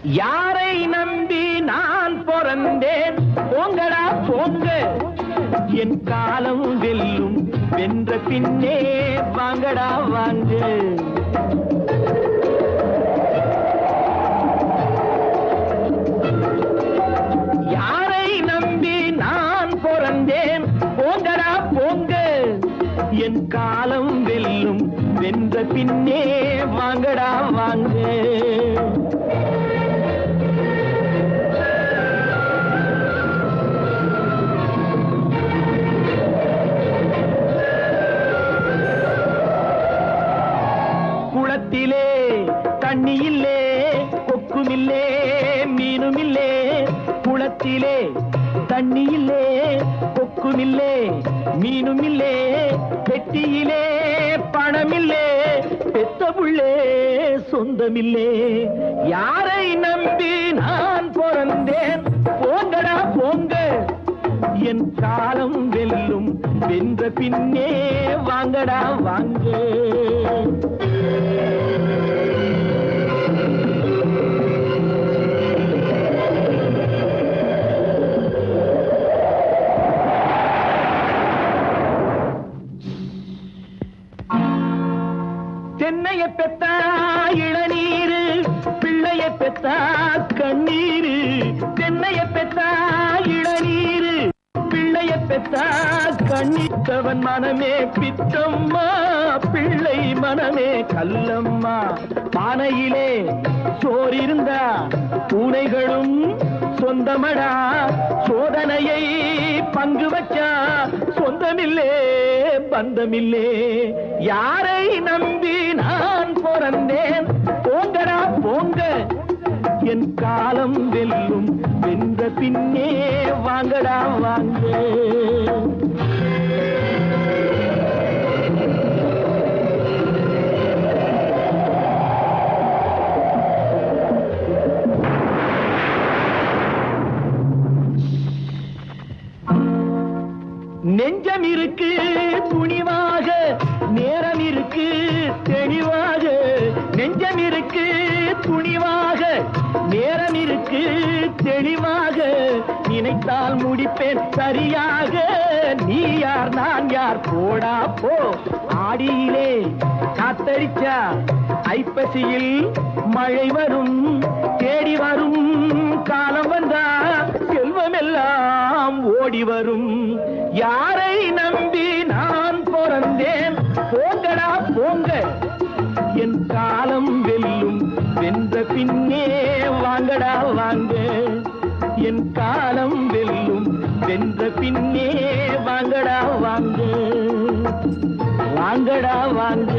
யாரை நம்பி நான் பிறந்தேன்? போங்கடா போங்க, என் காலம் வெல்லும். வென்ற பின்னே வாங்கடா வாங்க. யாரை நம்பி நான் பிறந்தேன்? போங்கடா போங்க, என் காலம் வெல்லும். வென்ற பின்னே வாங்கடா வாங்க. குளத்திலே தண்ணி இல்லே, கொக்குமில்லே, மீனுமில்லே. குளத்திலே தண்ணி இல்லே, கொக்குமில்லே, மீனுமில்லே. பெட்டியிலே பணமில்லே, பெத்த புள்ளே சொந்தமில்லே. யாரை நம்பி நான் பிறந்தேன்? போங்கடா போங்க, என் காலம் வெல்லும். வென்ற பின்னே வாங்கடா வாங்க. தென்னைய பெத்தா இளநீரு, பிள்ளைய பெத்தா கண்ணீரு. தென்னைய பெத்தா இளநீரு, பிள்ளைய பெத்தா கண்ணீத்தவன் மனமே பித்தம்மா, பிள்ளை மனமே கல்லம்மா. பானையிலே சோறிருந்தா பூனைகளும் சொந்தமடா. சோதனையை பங்கு வச்சா சொந்தமில்லே பந்தமில்லே. யாரை நம்பி நான் பிறந்தேன்? போங்கடா போங்க, என் காலம் வெல்லும். வென்ற பின்னே வாங்கடா வாங்க. நெஞ்சம் இருக்கு துணிவாக, நேரம் இருக்கு தெளிவாக. நெஞ்சம் இருக்கு துணிவாக, நேரம் இருக்கு தெளிவாக. நினைத்தால் முடிப்பேன் சரியாக. நீ யார் நான் யார், போடா போ. ஆடியிலே காத்தடிச்சா ஐப்பசியில் மழை வரும். தேடி வரும் காலம் வந்தா செல்வமெல்லாம் ஓடி வரும். யாரை நம்பி நான் பிறந்தேன்? போங்கடா போங்க, என் காலம் வெல்லும். வென்ற பின்னே வாங்கடா வாங்க. என் காலம் வெல்லும். வென்ற பின்னே வாங்கடா வாங்க. வாங்கடா வாங்க.